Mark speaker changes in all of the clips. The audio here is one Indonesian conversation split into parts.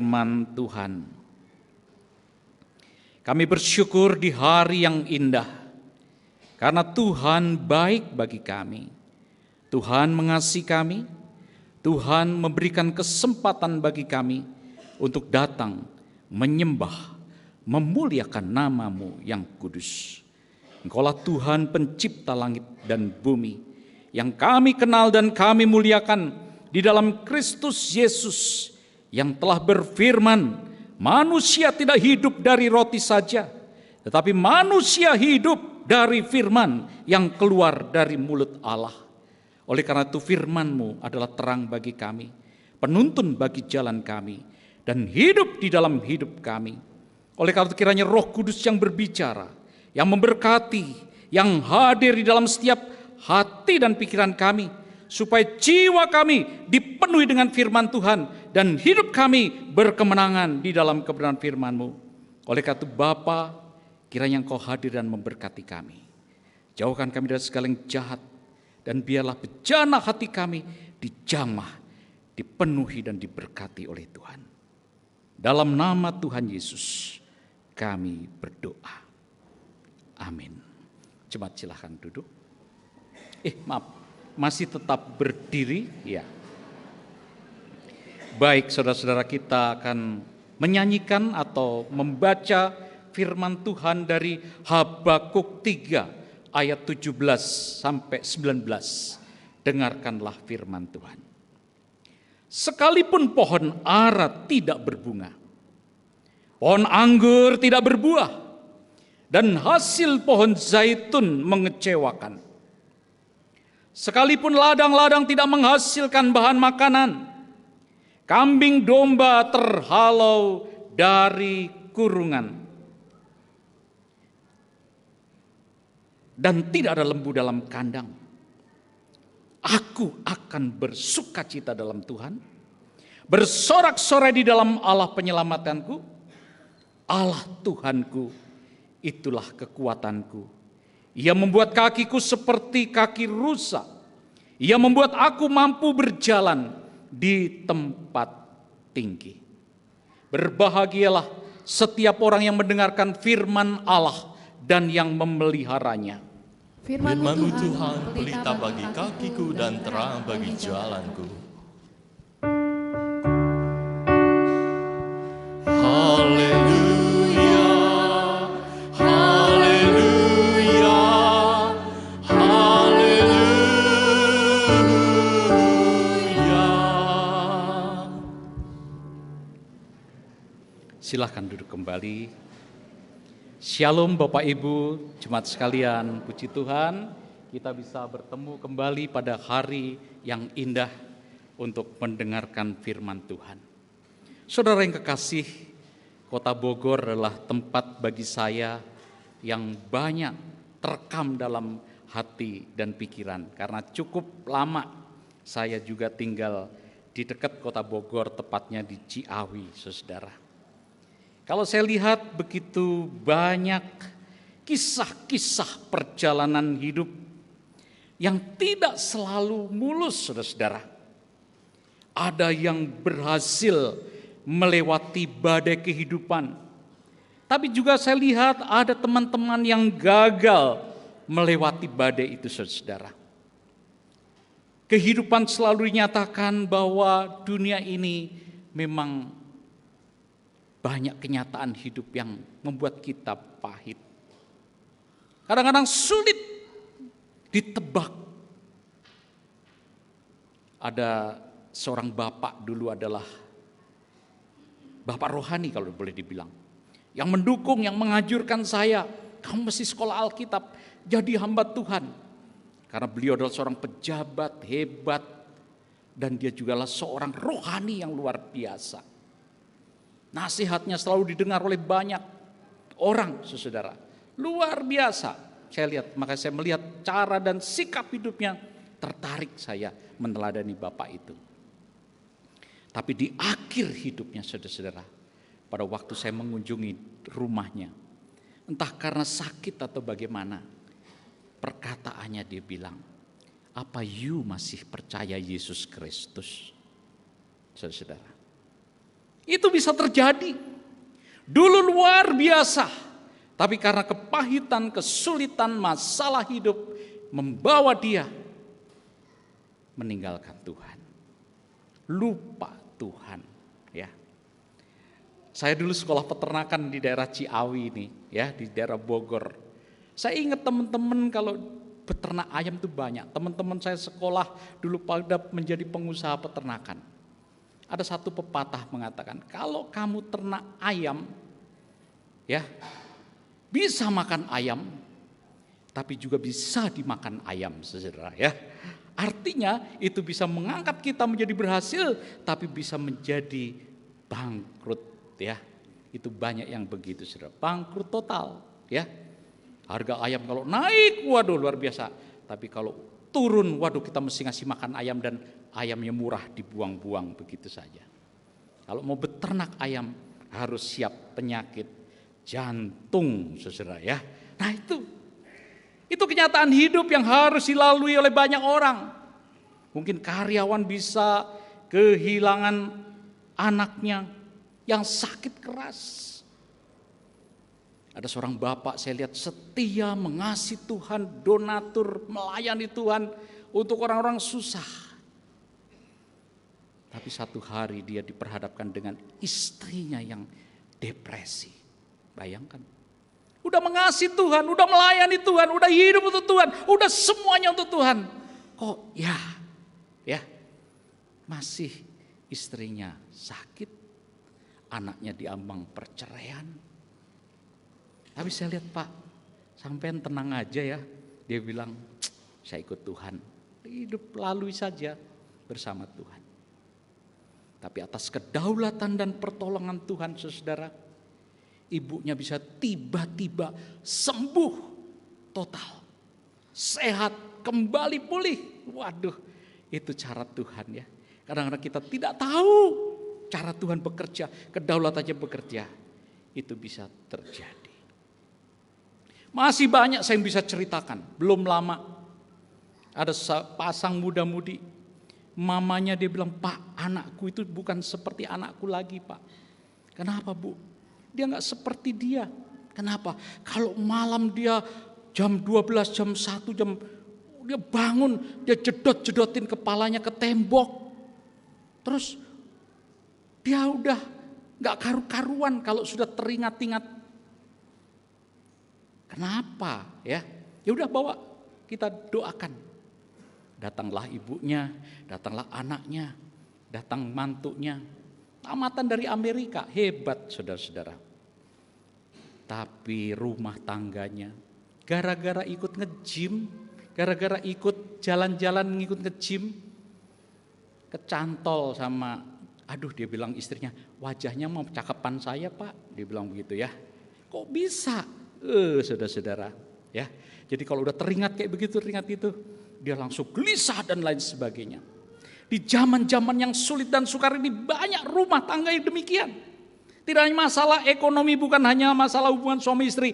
Speaker 1: firman Tuhan. Kami bersyukur di hari yang indah, karena Tuhan baik bagi kami. Tuhan mengasihi kami, Tuhan memberikan kesempatan bagi kami untuk datang menyembah, memuliakan nama-Mu yang kudus. Engkaulah Tuhan pencipta langit dan bumi, yang kami kenal dan kami muliakan di dalam Kristus Yesus, yang telah berfirman, manusia tidak hidup dari roti saja, tetapi manusia hidup dari firman yang keluar dari mulut Allah. Oleh karena itu firman-Mu adalah terang bagi kami, penuntun bagi jalan kami, dan hidup di dalam hidup kami. Oleh karena itu kiranya Roh Kudus yang berbicara, yang memberkati, yang hadir di dalam setiap hati dan pikiran kami, supaya jiwa kami dipenuhi dengan firman Tuhan, dan hidup kami berkemenangan di dalam kebenaran firman-Mu. Oleh karena itu Bapa, kiranya Engkau hadir dan memberkati kami. Jauhkan kami dari segala yang jahat, dan biarlah bejana hati kami dijamah, dipenuhi dan diberkati oleh Tuhan. Dalam nama Tuhan Yesus kami berdoa. Amin. Jemaat silahkan duduk. Maaf, masih tetap berdiri? Ya. Baik, saudara-saudara, kita akan menyanyikan atau membaca firman Tuhan dari Habakuk 3 ayat 17 sampai 19. Dengarkanlah firman Tuhan. Sekalipun pohon ara tidak berbunga, pohon anggur tidak berbuah, dan hasil pohon zaitun mengecewakan, sekalipun ladang-ladang tidak menghasilkan bahan makanan, kambing domba terhalau dari kurungan, dan tidak ada lembu dalam kandang, aku akan bersukacita dalam Tuhan, bersorak-sorai di dalam Allah penyelamatanku. Allah Tuhanku, itulah kekuatanku. Ia membuat kakiku seperti kaki rusa. Ia membuat aku mampu berjalan di tempat tinggi. Berbahagialah setiap orang yang mendengarkan firman Allah dan yang memeliharanya.
Speaker 2: Firman-Mu Tuhan, pelita bagi kakiku dan terang bagi jalanku. Haleluya, haleluya, haleluya.
Speaker 1: Silahkan duduk kembali. Shalom Bapak Ibu, jemaat sekalian, puji Tuhan kita bisa bertemu kembali pada hari yang indah untuk mendengarkan firman Tuhan. Saudara yang kekasih, Kota Bogor adalah tempat bagi saya yang banyak terekam dalam hati dan pikiran, karena cukup lama saya juga tinggal di dekat Kota Bogor, tepatnya di Ciawi, saudara. Kalau saya lihat begitu banyak kisah-kisah perjalanan hidup yang tidak selalu mulus, saudara-saudara. Ada yang berhasil melewati badai kehidupan. Tapi juga saya lihat ada teman-teman yang gagal melewati badai itu, saudara-saudara. Kehidupan selalu dinyatakan bahwa dunia ini memang banyak kenyataan hidup yang membuat kita pahit. Kadang-kadang sulit ditebak. Ada seorang bapak dulu adalah bapak rohani kalau boleh dibilang, yang mendukung, yang mengajurkan saya, kamu mesti sekolah Alkitab, jadi hamba Tuhan. Karena beliau adalah seorang pejabat hebat, dan dia juga adalah seorang rohani yang luar biasa. Nasihatnya selalu didengar oleh banyak orang, saudara. Luar biasa. Saya lihat, maka saya melihat cara dan sikap hidupnya, tertarik saya meneladani bapak itu. Tapi di akhir hidupnya, saudara-saudara, pada waktu saya mengunjungi rumahnya, entah karena sakit atau bagaimana, perkataannya dia bilang, apa you masih percaya Yesus Kristus? Saudara-saudara, Itu bisa terjadi. Dulu luar biasa, tapi karena kepahitan, kesulitan, masalah hidup membawa dia meninggalkan Tuhan. Lupa Tuhan, ya. Saya dulu sekolah peternakan di daerah Ciawi ini, ya, di daerah Bogor. Saya ingat teman-teman kalau beternak ayam itu banyak. Teman-teman saya sekolah dulu pada menjadi pengusaha peternakan. Ada satu pepatah mengatakan, kalau kamu ternak ayam, ya, bisa makan ayam, tapi juga bisa dimakan ayam, saudara, ya. Artinya itu bisa mengangkat kita menjadi berhasil, tapi bisa menjadi bangkrut, ya. Itu banyak yang begitu, saudara. Bangkrut total, ya. Harga ayam kalau naik, waduh luar biasa. Tapi kalau turun, waduh kita mesti ngasih makan ayam dan ayamnya murah dibuang-buang begitu saja. Kalau mau beternak ayam harus siap penyakit jantung, saudara, ya. Nah itu kenyataan hidup yang harus dilalui oleh banyak orang. Mungkin karyawan bisa kehilangan anaknya yang sakit keras. Ada seorang bapak saya lihat setia mengasihi Tuhan, donatur, melayani Tuhan untuk orang-orang susah. Tapi satu hari dia diperhadapkan dengan istrinya yang depresi. Bayangkan. Udah mengasihi Tuhan, udah melayani Tuhan, udah hidup untuk Tuhan, udah semuanya untuk Tuhan. Kok ya masih istrinya sakit, anaknya diambang perceraian. Tapi saya lihat, Pak, sampean tenang aja ya. Dia bilang, saya ikut Tuhan. Hidup lalui saja bersama Tuhan. Tapi atas kedaulatan dan pertolongan Tuhan, saudara, ibunya bisa tiba-tiba sembuh total. Sehat, kembali pulih. Waduh, itu cara Tuhan, ya. Kadang-kadang kita tidak tahu cara Tuhan bekerja, kedaulatannya bekerja. Itu bisa terjadi. Masih banyak saya yang bisa ceritakan. Belum lama ada pasang muda-mudi. Mamanya dia bilang, Pak, anakku itu bukan seperti anakku lagi, Pak. Kenapa, Bu? Dia gak seperti dia. Kenapa? Kalau malam dia jam 12, jam 1, dia bangun, dia jedot-jedotin kepalanya ke tembok. Terus dia udah gak karu-karuan kalau sudah teringat-ingat. Kenapa, ya? Ya udah bawa, kita doakan. Datanglah ibunya, datanglah anaknya, datang mantunya. Tamatan dari Amerika, hebat saudara-saudara. Tapi rumah tangganya, gara-gara ikut nge-gym, gara-gara ikut jalan-jalan ngikut nge-gym, kecantol sama, aduh dia bilang istrinya, wajahnya mau cakapan saya, Pak. Dia bilang begitu, ya. Kok bisa? Saudara-saudara, ya. Jadi kalau udah teringat kayak begitu, teringat itu, dia langsung gelisah dan lain sebagainya. Di zaman-zaman yang sulit dan sukar ini banyak rumah tangga yang demikian. Tidak hanya masalah ekonomi, bukan hanya masalah hubungan suami istri.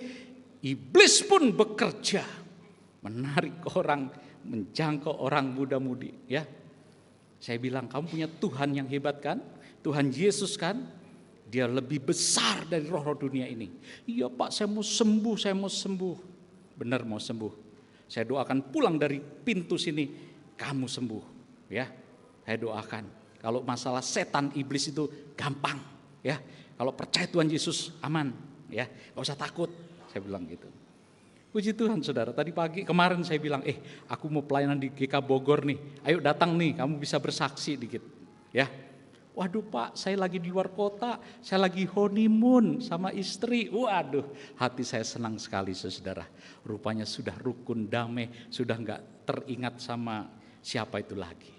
Speaker 1: Iblis pun bekerja menarik orang, menjangkau orang muda-mudi, ya. Saya bilang, kamu punya Tuhan yang hebat kan? Tuhan Yesus kan? Dia lebih besar dari roh-roh dunia ini. Iya, Pak, saya mau sembuh. Benar mau sembuh. Saya doakan pulang dari pintu sini, kamu sembuh, ya. Saya doakan. Kalau masalah setan iblis itu gampang, ya. Kalau percaya Tuhan Yesus aman, ya. Gak usah takut, saya bilang gitu. Puji Tuhan, saudara. Tadi pagi, kemarin saya bilang, aku mau pelayanan di GK Bogor nih. Ayo datang nih, kamu bisa bersaksi dikit, ya. Waduh, Pak, saya lagi di luar kota, saya lagi honeymoon sama istri. Waduh, hati saya senang sekali, saudara. Rupanya sudah rukun damai, sudah gak teringat sama siapa itu lagi.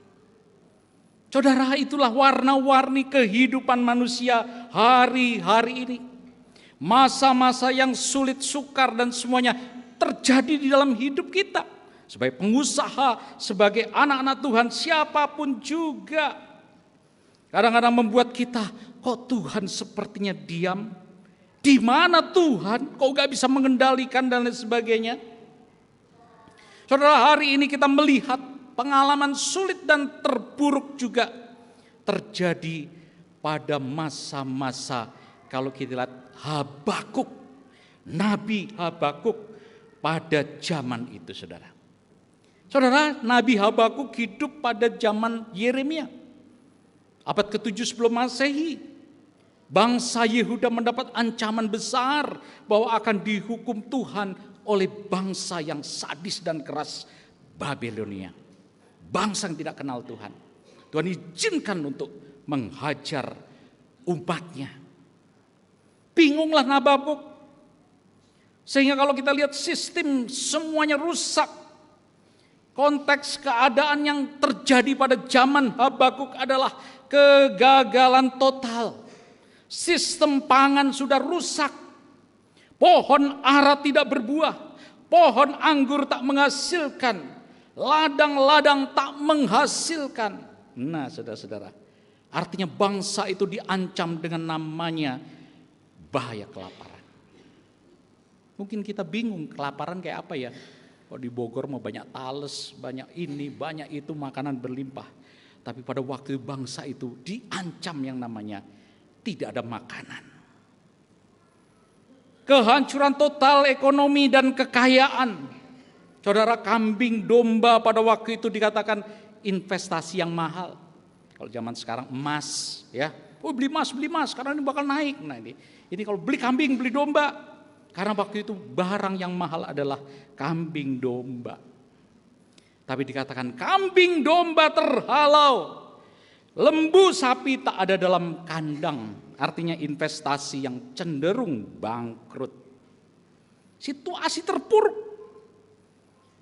Speaker 1: Saudara, itulah warna-warni kehidupan manusia hari-hari ini. Masa-masa yang sulit, sukar dan semuanya terjadi di dalam hidup kita. Sebagai pengusaha, sebagai anak-anak Tuhan, siapapun juga. Kadang-kadang membuat kita, kok Tuhan sepertinya diam? Di mana Tuhan? Kok gak bisa mengendalikan dan lain sebagainya? Saudara, hari ini kita melihat pengalaman sulit dan terburuk juga terjadi pada masa-masa, kalau kita lihat Habakuk, Nabi Habakuk pada zaman itu, saudara. Saudara, Nabi Habakuk hidup pada zaman Yeremia. Abad ke-7 sebelum Masehi. Bangsa Yehuda mendapat ancaman besar bahwa akan dihukum Tuhan oleh bangsa yang sadis dan keras, Babilonia. Bangsa yang tidak kenal Tuhan. Tuhan izinkan untuk menghajar umatnya. Bingunglah Habakuk. Sehingga kalau kita lihat sistem semuanya rusak. Konteks keadaan yang terjadi pada zaman Habakuk adalah kegagalan total. Sistem pangan sudah rusak. Pohon ara tidak berbuah. Pohon anggur tak menghasilkan. Ladang-ladang tak menghasilkan. Nah, saudara-saudara, artinya bangsa itu diancam dengan namanya bahaya kelaparan. Mungkin kita bingung kelaparan kayak apa ya? Kalau di Bogor mau banyak tales, banyak ini, banyak itu, makanan berlimpah. Tapi pada waktu bangsa itu diancam yang namanya tidak ada makanan. Kehancuran total ekonomi dan kekayaan. Saudara, kambing domba pada waktu itu dikatakan investasi yang mahal. Kalau zaman sekarang emas, ya, oh beli emas, karena ini bakal naik. Nah ini kalau beli kambing, beli domba. Karena waktu itu barang yang mahal adalah kambing domba. Tapi dikatakan kambing domba terhalau. Lembu sapi tak ada dalam kandang. Artinya investasi yang cenderung bangkrut. Situasi terpuruk.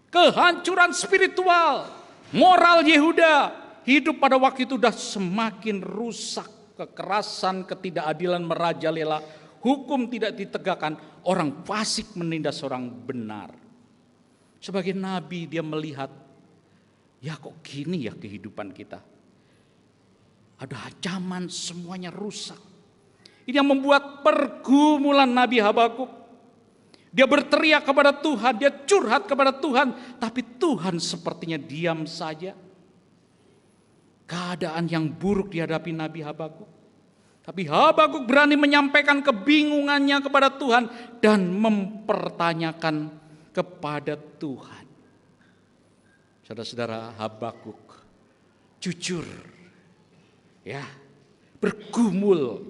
Speaker 1: Kehancuran spiritual. Moral Yehuda. Hidup pada waktu itu sudah semakin rusak. Kekerasan, ketidakadilan merajalela. Hukum tidak ditegakkan, orang fasik menindas orang benar. Sebagai nabi dia melihat, ya kok gini ya kehidupan kita. Ada ancaman, semuanya rusak. Ini yang membuat pergumulan Nabi Habakuk. Dia berteriak kepada Tuhan, dia curhat kepada Tuhan, tapi Tuhan sepertinya diam saja. Keadaan yang buruk dihadapi Nabi Habakuk. Tapi Habakuk berani menyampaikan kebingungannya kepada Tuhan dan mempertanyakan kepada Tuhan. Saudara-saudara, Habakuk jujur, ya, bergumul.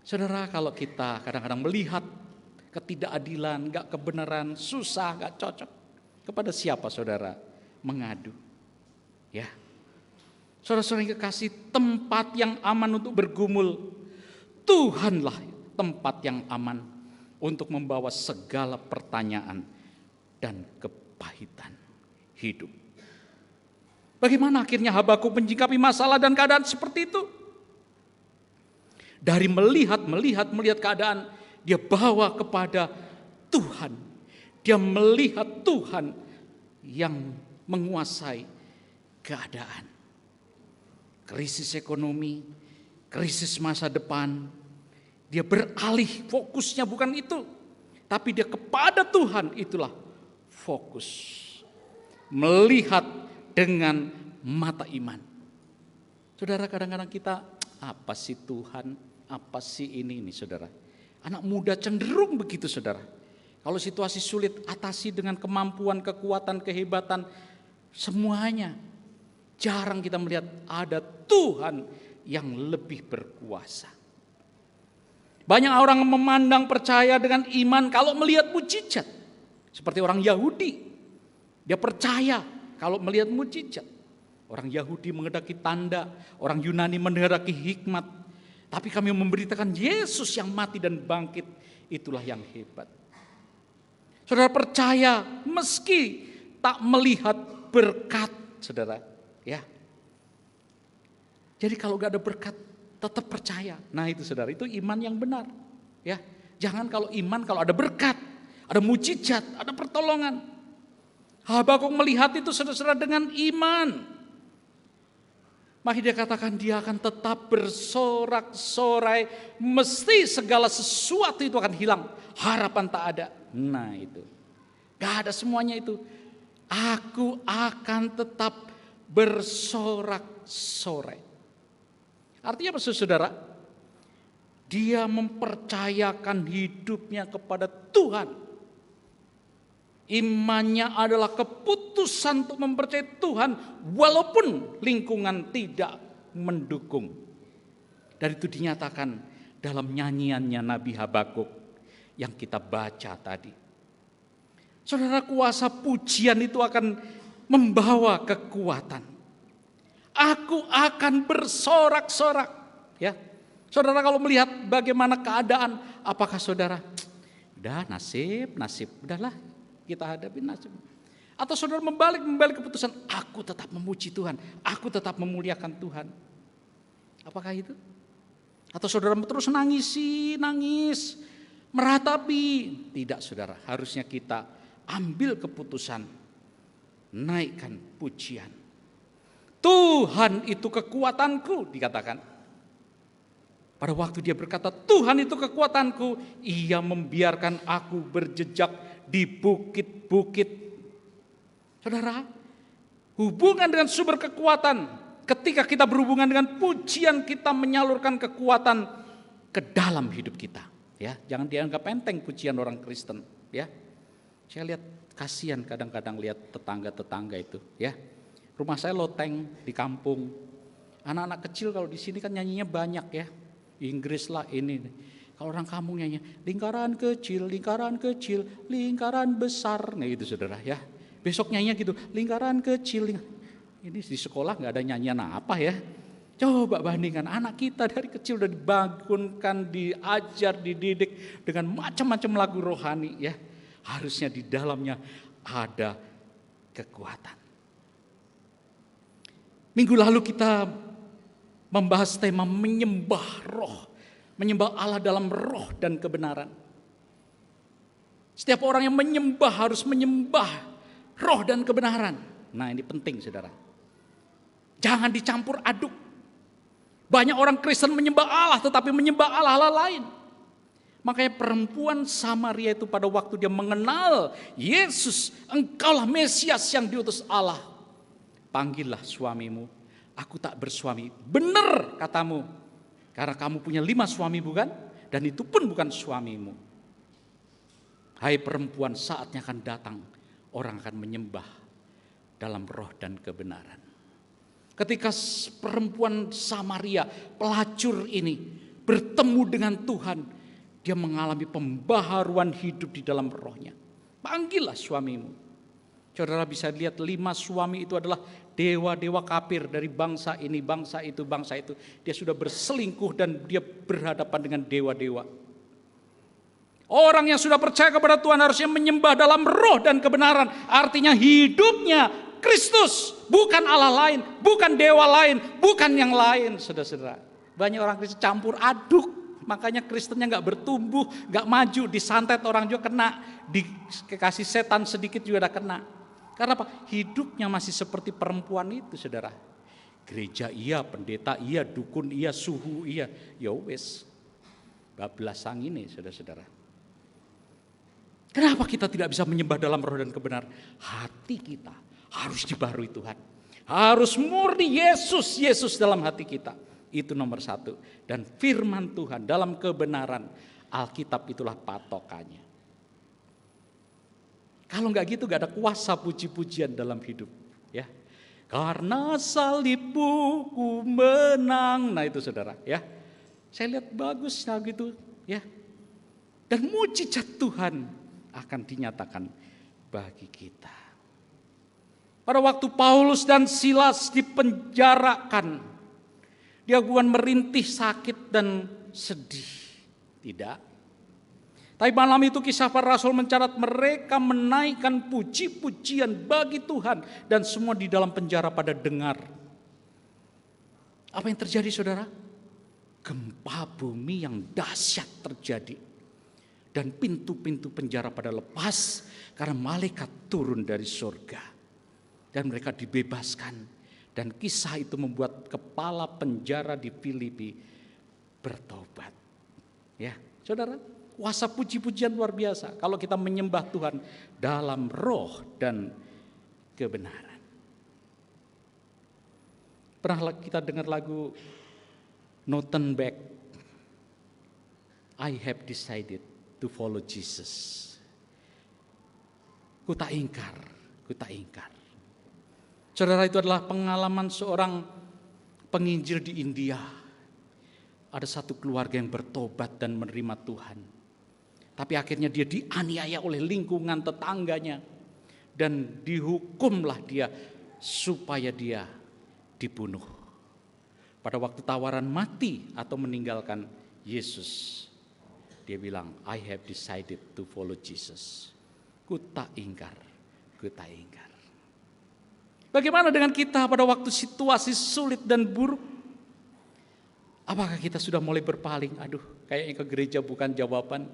Speaker 1: Saudara, kalau kita kadang-kadang melihat ketidakadilan, gak kebenaran, susah, gak cocok, kepada siapa saudara mengadu? Ya. Saudara-saudara yang kekasih, tempat yang aman untuk bergumul, Tuhanlah tempat yang aman untuk membawa segala pertanyaan dan kepahitan hidup. Bagaimana akhirnya Habakuk menyikapi masalah dan keadaan seperti itu? Dari melihat keadaan, dia bawa kepada Tuhan. Dia melihat Tuhan yang menguasai keadaan. Krisis ekonomi, krisis masa depan, dia beralih, fokusnya bukan itu, tapi dia kepada Tuhan, itulah fokus. Melihat dengan mata iman. Saudara, kadang-kadang kita, apa sih Tuhan, apa sih ini saudara. Anak muda cenderung begitu saudara. Kalau situasi sulit, atasi dengan kemampuan, kekuatan, kehebatan, semuanya. Jarang kita melihat ada Tuhan yang lebih berkuasa. Banyak orang memandang percaya dengan iman kalau melihat mukjizat. Seperti orang Yahudi. Dia percaya kalau melihat mukjizat. Orang Yahudi menghendaki tanda, orang Yunani menghendaki hikmat. Tapi kami memberitakan Yesus yang mati dan bangkit, itulah yang hebat. Saudara percaya meski tak melihat berkat, saudara. Ya. Jadi kalau gak ada berkat, tetap percaya. Nah itu saudara, itu iman yang benar. Ya, jangan kalau iman kalau ada berkat, ada mujizat, ada pertolongan. Habakuk melihat itu saudara-saudara dengan iman. Maka dia katakan dia akan tetap bersorak-sorai, mesti segala sesuatu itu akan hilang, harapan tak ada. Nah itu, gak ada semuanya itu. Aku akan tetap bersorak-sorai. Artinya apa saudara? Dia mempercayakan hidupnya kepada Tuhan. Imannya adalah keputusan untuk mempercayai Tuhan walaupun lingkungan tidak mendukung. Dan itu dinyatakan dalam nyanyiannya Nabi Habakuk yang kita baca tadi. Saudara, kuasa pujian itu akan membawa kekuatan. Aku akan bersorak-sorak. Ya, saudara, kalau melihat bagaimana keadaan, apakah saudara, udah nasib, udahlah kita hadapi nasib. Atau saudara membalik keputusan, aku tetap memuji Tuhan, aku tetap memuliakan Tuhan. Apakah itu? Atau saudara terus nangis, meratapi. Tidak saudara, harusnya kita ambil keputusan, naikkan pujian. Tuhan itu kekuatanku, dikatakan. Pada waktu dia berkata, Tuhan itu kekuatanku, ia membiarkan aku berjejak di bukit-bukit. Saudara, hubungan dengan sumber kekuatan, ketika kita berhubungan dengan pujian, kita menyalurkan kekuatan ke dalam hidup kita. Ya, jangan dianggap enteng pujian orang Kristen. Ya, saya lihat kasihan kadang-kadang lihat tetangga-tetangga itu. Ya, rumah saya loteng di kampung. Anak-anak kecil kalau di sini kan nyanyinya banyak ya. Inggris lah ini. Kalau orang kampung nyanyi lingkaran kecil, lingkaran besar. Nah itu saudara ya. Besok nyanyinya gitu, lingkaran kecil. Ini di sekolah nggak ada nyanyian apa ya. Coba bandingkan, anak kita dari kecil udah dibangunkan, diajar, dididik dengan macam-macam lagu rohani ya. Harusnya di dalamnya ada kekuatan. Minggu lalu kita membahas tema menyembah roh. Menyembah Allah dalam roh dan kebenaran. Setiap orang yang menyembah harus menyembah roh dan kebenaran. Nah ini penting saudara. Jangan dicampur aduk. Banyak orang Kristen menyembah Allah tetapi menyembah Allah lain. Makanya perempuan Samaria itu pada waktu dia mengenal Yesus, engkaulah Mesias yang diutus Allah. Panggillah suamimu, aku tak bersuami. Benar katamu, karena kamu punya 5 suami bukan? Dan itu pun bukan suamimu. Hai perempuan, saatnya akan datang, orang akan menyembah dalam roh dan kebenaran. Ketika perempuan Samaria, pelacur ini bertemu dengan Tuhan, dia mengalami pembaharuan hidup di dalam rohnya. Panggillah suamimu. Saudara bisa lihat 5 suami itu adalah dewa-dewa kafir dari bangsa ini, bangsa itu, bangsa itu. Dia sudah berselingkuh dan dia berhadapan dengan dewa-dewa. Orang yang sudah percaya kepada Tuhan harusnya menyembah dalam roh dan kebenaran. Artinya hidupnya Kristus, bukan Allah lain, bukan dewa lain, bukan yang lain, saudara-saudara. Banyak orang Kristen campur aduk, makanya Kristennya nggak bertumbuh, nggak maju, disantet orang juga kena, dikasih setan sedikit juga udah kena. Karena apa? Hidupnya masih seperti perempuan itu, saudara. Gereja iya, pendeta iya, dukun iya, suhu iya, ya wes, bablasang ini, saudara-saudara. Kenapa kita tidak bisa menyembah dalam roh dan kebenaran? Hati kita harus dibaharui Tuhan. Harus murni Yesus dalam hati kita. Itu nomor 1. Dan firman Tuhan dalam kebenaran, Alkitab itulah patokannya. Kalau enggak gitu enggak ada kuasa puji-pujian dalam hidup, ya. Karena salibmu ku menang. Nah itu saudara, ya. Saya lihat bagus gitu, ya. Dan mujizat Tuhan akan dinyatakan bagi kita. Pada waktu Paulus dan Silas dipenjarakan, dia bukan merintih sakit dan sedih. Tidak. Tapi malam itu kisah para rasul mencatat mereka menaikkan puji-pujian bagi Tuhan. Dan semua di dalam penjara pada dengar. Apa yang terjadi saudara? Gempa bumi yang dahsyat terjadi. Dan pintu-pintu penjara pada lepas karena malaikat turun dari surga. Dan mereka dibebaskan. Dan kisah itu membuat kepala penjara di Filipi bertobat. Ya, saudara, kuasa puji-pujian luar biasa kalau kita menyembah Tuhan dalam roh dan kebenaran. Pernah kita dengar lagu No turn back. I have decided to follow Jesus. Ku tak ingkar. Saudara, itu adalah pengalaman seorang penginjil di India. Ada satu keluarga yang bertobat dan menerima Tuhan. Tapi akhirnya dia dianiaya oleh lingkungan tetangganya. Dan dihukumlah dia supaya dia dibunuh. Pada waktu tawaran mati atau meninggalkan Yesus, dia bilang, I have decided to follow Jesus. Ku tak ingkar. Bagaimana dengan kita pada waktu situasi sulit dan buruk? Apakah kita sudah mulai berpaling? Aduh, kayaknya ke gereja bukan jawaban.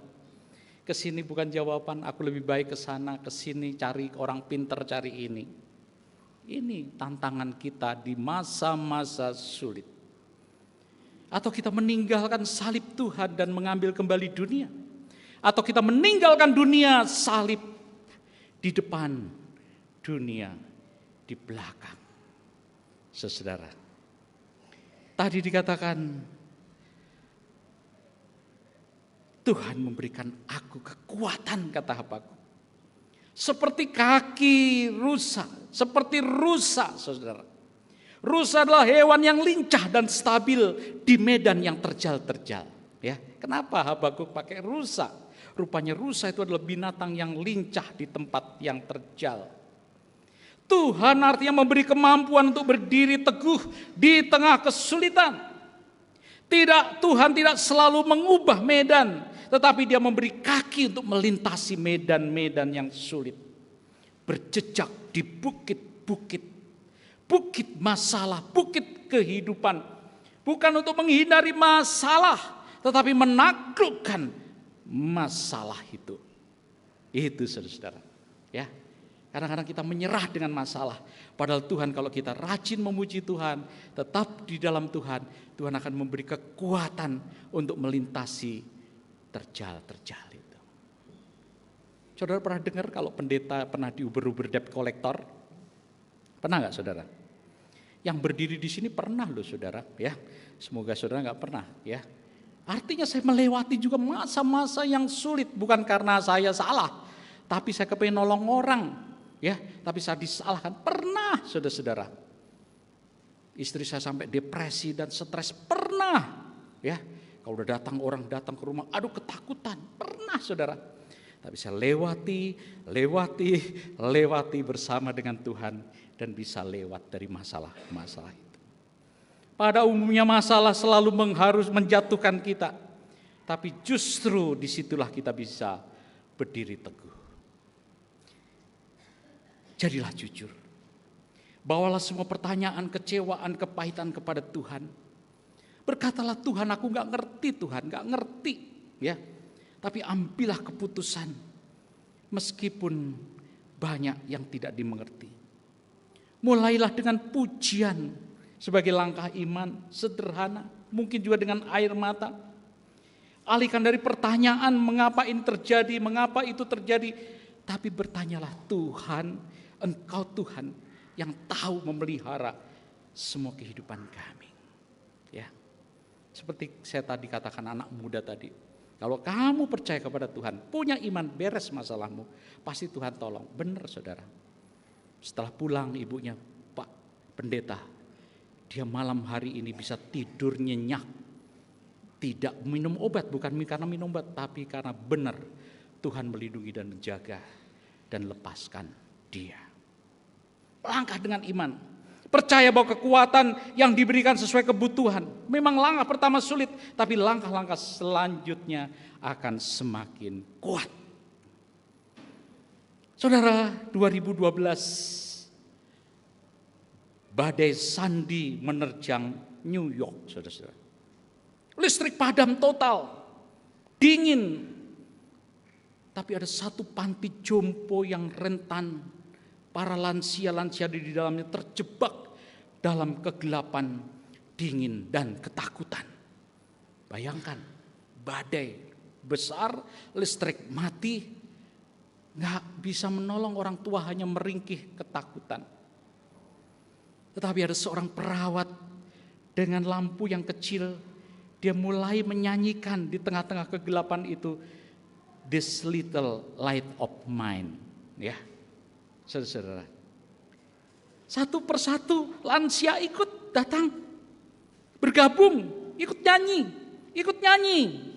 Speaker 1: Ke sini bukan jawaban, aku lebih baik ke sana, ke sini cari orang pinter, cari ini. Ini tantangan kita di masa-masa sulit. Atau kita meninggalkan salib Tuhan dan mengambil kembali dunia. Atau kita meninggalkan dunia, salib di depan, dunia di belakang. Saudara, tadi dikatakan Tuhan memberikan aku kekuatan, kata Habakuk. Seperti kaki rusa, seperti rusa, saudara. Rusa adalah hewan yang lincah dan stabil di medan yang terjal-terjal. Ya, kenapa Habakuk pakai rusa? Rupanya rusa itu adalah binatang yang lincah di tempat yang terjal. Tuhan artinya memberi kemampuan untuk berdiri teguh di tengah kesulitan. Tuhan tidak selalu mengubah medan, tetapi Dia memberi kaki untuk melintasi medan-medan yang sulit. Berjejak di bukit-bukit, bukit masalah, bukit kehidupan. Bukan untuk menghindari masalah, tetapi menaklukkan masalah itu. Itu saudara-saudara. Ya. Kadang-kadang kita menyerah dengan masalah. Padahal Tuhan, kalau kita rajin memuji Tuhan, tetap di dalam Tuhan, Tuhan akan memberi kekuatan untuk melintasi terjal-terjal itu. Saudara pernah dengar kalau pendeta pernah diuber-uber debt collector? Pernah nggak saudara? Yang berdiri di sini pernah loh saudara. Ya, semoga saudara nggak pernah. Ya. Artinya saya melewati juga masa-masa yang sulit, bukan karena saya salah, tapi saya kepengen nolong orang, ya. Tapi saya disalahkan, pernah, saudara-saudara. Istri saya sampai depresi dan stres, pernah, ya. Kalau udah orang datang ke rumah, aduh ketakutan, pernah, saudara. Tapi saya lewati bersama dengan Tuhan dan bisa lewat dari masalah-masalah itu. Pada umumnya masalah selalu harus menjatuhkan kita. Tapi justru disitulah kita bisa berdiri teguh. Jadilah jujur. Bawalah semua pertanyaan, kecewaan, kepahitan kepada Tuhan. Berkatalah, Tuhan, aku gak ngerti, Tuhan, gak ngerti. Ya, tapi ambillah keputusan. Meskipun banyak yang tidak dimengerti. Mulailah dengan pujian. Sebagai langkah iman sederhana, mungkin juga dengan air mata. Alihkan dari pertanyaan mengapa ini terjadi, mengapa itu terjadi. Tapi bertanyalah, Tuhan, Engkau Tuhan yang tahu memelihara semua kehidupan kami. Ya, seperti saya tadi katakan anak muda tadi. Kalau kamu percaya kepada Tuhan, punya iman, beres masalahmu, pasti Tuhan tolong. Benar saudara. Setelah pulang ibunya, Pak Pendeta, dia malam hari ini bisa tidur nyenyak. Tidak minum obat, bukan karena minum obat, tapi karena benar Tuhan melindungi dan menjaga dan lepaskan dia. Langkah dengan iman. Percaya bahwa kekuatan yang diberikan sesuai kebutuhan. Memang langkah pertama sulit, tapi langkah-langkah selanjutnya akan semakin kuat. Saudara, 2012 badai Sandy menerjang New York, saudara-saudara. Listrik padam total, dingin. Tapi ada satu panti jompo yang rentan. Para lansia-lansia di dalamnya terjebak dalam kegelapan, dingin, dan ketakutan. Bayangkan, badai besar, listrik mati, gak bisa menolong orang tua, hanya meringkih ketakutan. Tetapi ada seorang perawat dengan lampu yang kecil, dia mulai menyanyikan di tengah-tengah kegelapan itu, "This little light of mine." Ya, saudara-saudara. Satu persatu lansia ikut datang, bergabung, ikut nyanyi.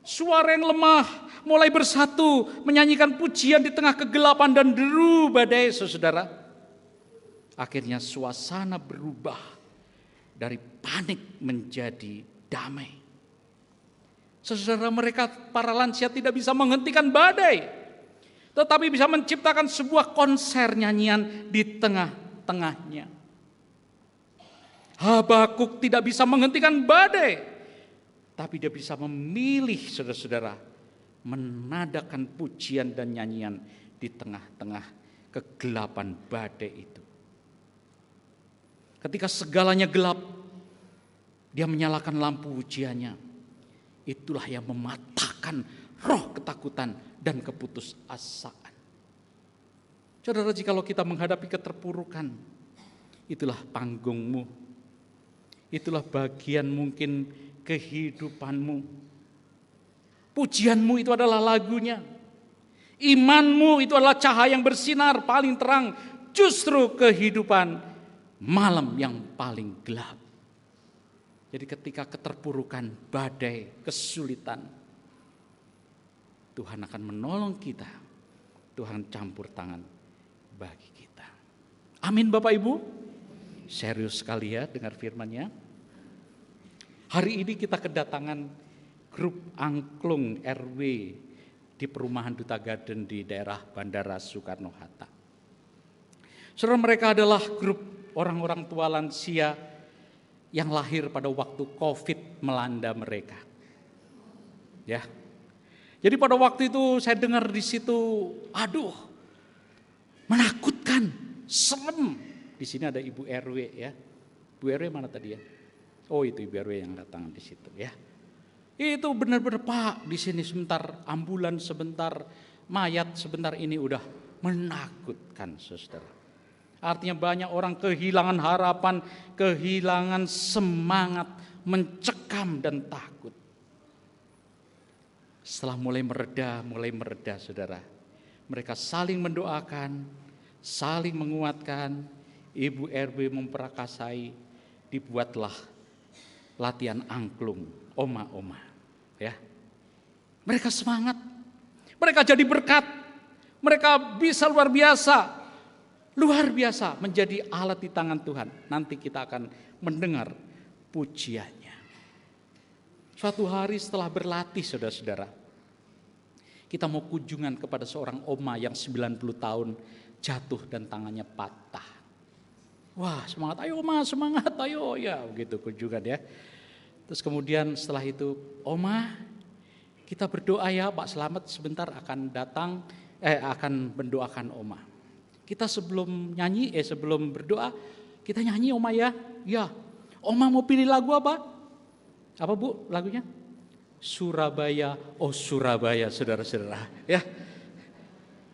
Speaker 1: Suara yang lemah mulai bersatu menyanyikan pujian di tengah kegelapan dan deru badai, saudara. Akhirnya suasana berubah dari panik menjadi damai. Saudara, mereka para lansia tidak bisa menghentikan badai, tetapi bisa menciptakan sebuah konser nyanyian di tengah-tengahnya. Habakuk tidak bisa menghentikan badai, tapi dia bisa memilih, saudara-saudara, menadakan pujian dan nyanyian di tengah-tengah kegelapan badai itu. Ketika segalanya gelap, dia menyalakan lampu pujiannya. Itulah yang mematahkan roh ketakutan dan keputusasaan. Saudara, jikalau kita menghadapi keterpurukan, itulah panggungmu. Itulah bagian mungkin kehidupanmu. Pujianmu itu adalah lagunya. Imanmu itu adalah cahaya yang bersinar paling terang. Justru kehidupan malam yang paling gelap. Jadi ketika keterpurukan, badai, kesulitan, Tuhan akan menolong kita. Tuhan campur tangan bagi kita. Amin Bapak Ibu. Serius sekali ya dengar firman-Nya. Hari ini kita kedatangan grup angklung RW di perumahan Duta Garden di daerah Bandara Soekarno-Hatta. Saudara, mereka adalah grup orang-orang tua lansia yang lahir pada waktu COVID melanda mereka. Ya. Jadi pada waktu itu saya dengar di situ, aduh, menakutkan, serem. Di sini ada Ibu RW ya. Bu RW mana tadi ya? Oh, itu Ibu RW yang datang di situ ya. Itu benar-benar Pak, di sini sebentar ambulan, sebentar mayat, sebentar ini udah menakutkan, saudara. Artinya banyak orang kehilangan harapan, kehilangan semangat, mencekam dan takut. Setelah mulai mereda, saudara. Mereka saling mendoakan, saling menguatkan. Ibu RW memperakasai, dibuatlah latihan angklung, oma-oma. Ya, mereka semangat, mereka jadi berkat, mereka bisa luar biasa menjadi alat di tangan Tuhan. Nanti kita akan mendengar pujiannya. Suatu hari setelah berlatih, saudara-saudara, kita mau kunjungan kepada seorang oma yang 90 tahun jatuh dan tangannya patah. Wah, semangat, ayo oma, semangat, ayo ya, begitu kunjungan ya. Terus kemudian setelah itu, oma, kita berdoa ya, Pak Slamet sebentar akan datang, akan mendoakan oma. Kita sebelum berdoa, kita nyanyi oma ya. Ya, oma mau pilih lagu apa? Apa Bu lagunya? Surabaya, oh Surabaya, saudara-saudara. Ya,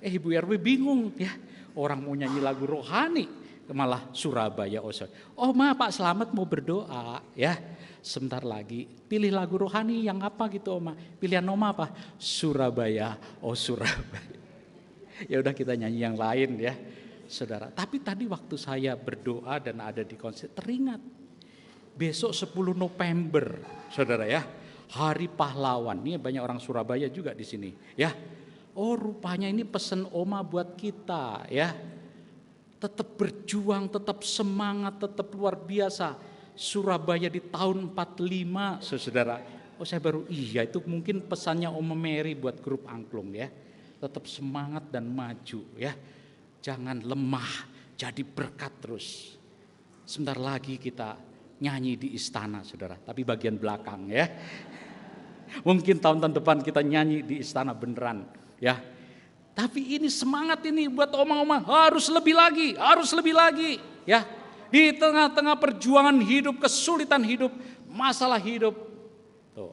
Speaker 1: Ibu RW bingung ya. Orang mau nyanyi lagu rohani, malah Surabaya, oh sorry. Oma, Pak Slamet mau berdoa ya. Sebentar lagi, pilih lagu rohani yang apa gitu oma. Pilihan oma apa? Surabaya, oh Surabaya. Ya udah kita nyanyi yang lain ya, saudara. Tapi tadi waktu saya berdoa dan ada di konser, teringat besok 10 November, saudara ya, Hari Pahlawan. Ini banyak orang Surabaya juga di sini ya. Oh rupanya ini pesan oma buat kita ya. Tetap berjuang, tetap semangat, tetap luar biasa. Surabaya di tahun 45, saudara. Oh saya baru itu mungkin pesannya Oma Mary buat grup angklung ya. Tetap semangat dan maju ya. Jangan lemah, jadi berkat terus. Sebentar lagi kita nyanyi di istana, saudara. Tapi bagian belakang ya. Mungkin tahun depan kita nyanyi di istana beneran ya. Tapi ini semangat ini buat oma-oma, harus lebih lagi ya. Di tengah-tengah perjuangan hidup, kesulitan hidup, masalah hidup. Tuh.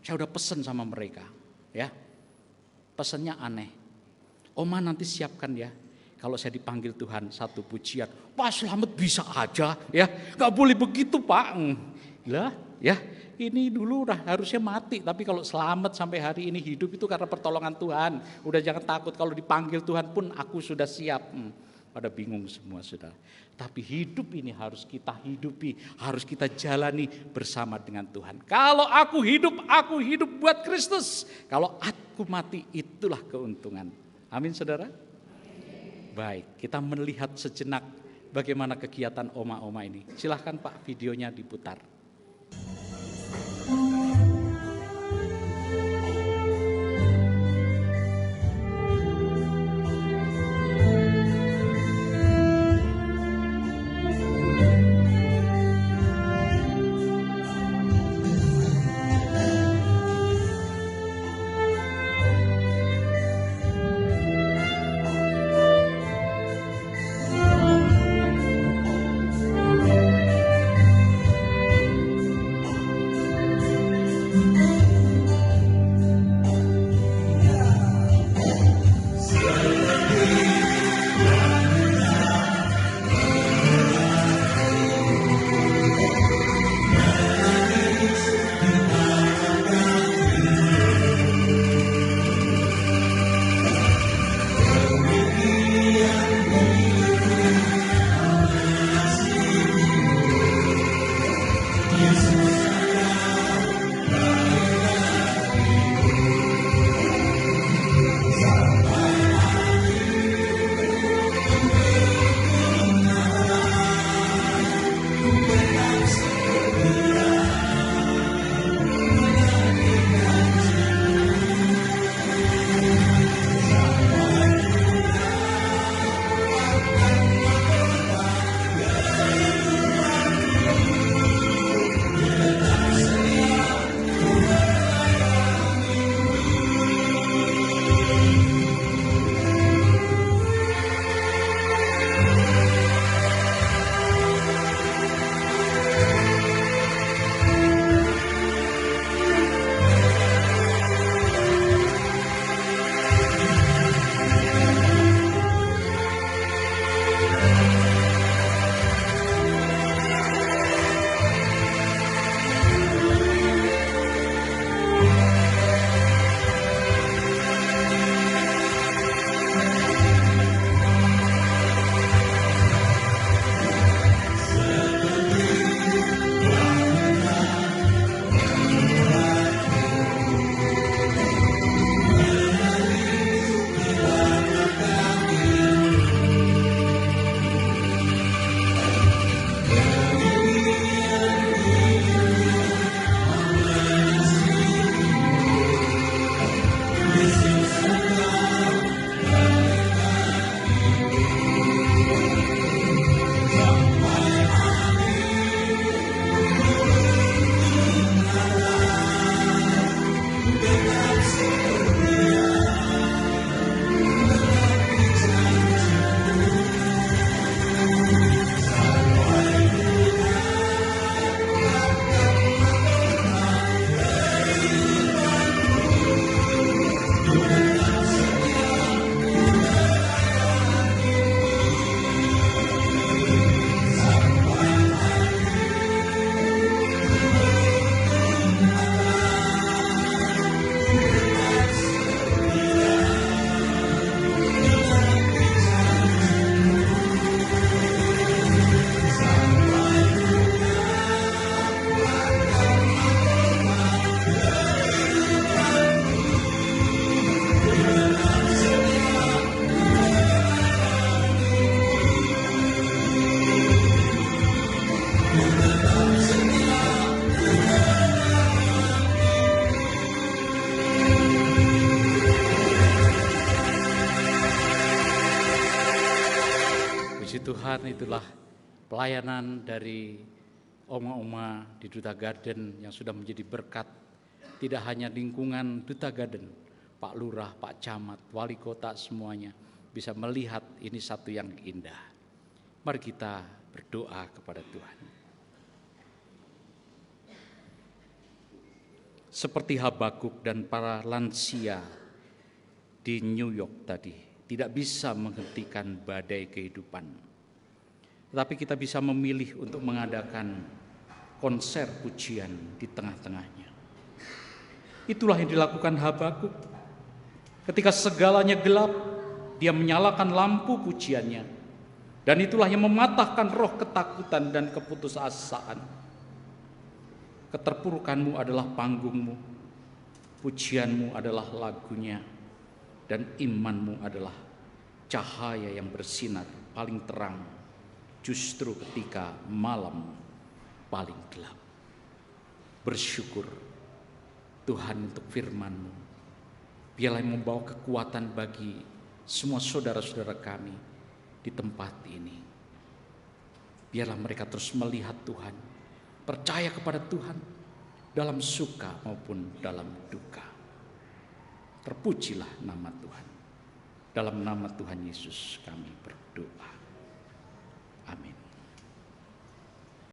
Speaker 1: Saya udah pesen sama mereka ya. Pesannya aneh. Oma nanti siapkan ya. Kalau saya dipanggil Tuhan satu pujian. Pak Slamet bisa aja ya. Gak boleh begitu Pak. Lah Ya, ini dulu udah harusnya mati, tapi kalau selamat sampai hari ini hidup itu karena pertolongan Tuhan. Udah jangan takut, kalau dipanggil Tuhan pun aku sudah siap. Pada bingung semua saudara. Tapi hidup ini harus kita hidupi, harus kita jalani bersama dengan Tuhan. Kalau aku hidup buat Kristus. Kalau aku mati, itulah keuntungan. Amin saudara. Baik, kita melihat sejenak bagaimana kegiatan oma-oma ini. Silahkan Pak, videonya diputar. Tuhan, itulah pelayanan dari oma-oma di Duta Garden yang sudah menjadi berkat tidak hanya lingkungan Duta Garden, Pak Lurah, Pak Camat, Wali Kota, semuanya bisa melihat ini satu yang indah. Mari kita berdoa kepada Tuhan. Seperti Habakuk dan para lansia di New York tadi, tidak bisa menghentikan badai kehidupan. Tetapi kita bisa memilih untuk mengadakan konser pujian di tengah-tengahnya. Itulah yang dilakukan Habakuk. Ketika segalanya gelap, dia menyalakan lampu pujiannya. Dan itulah yang mematahkan roh ketakutan dan keputusasaan. Keterpurukanmu adalah panggungmu, pujianmu adalah lagunya, dan imanmu adalah cahaya yang bersinar paling terang justru ketika malam paling gelap. Bersyukur Tuhan untuk firman-Mu. Biarlah yang membawa kekuatan bagi semua saudara-saudara kami di tempat ini. Biarlah mereka terus melihat Tuhan, percaya kepada Tuhan dalam suka maupun dalam duka. Terpujilah nama Tuhan. Dalam nama Tuhan Yesus kami berdoa. Amin.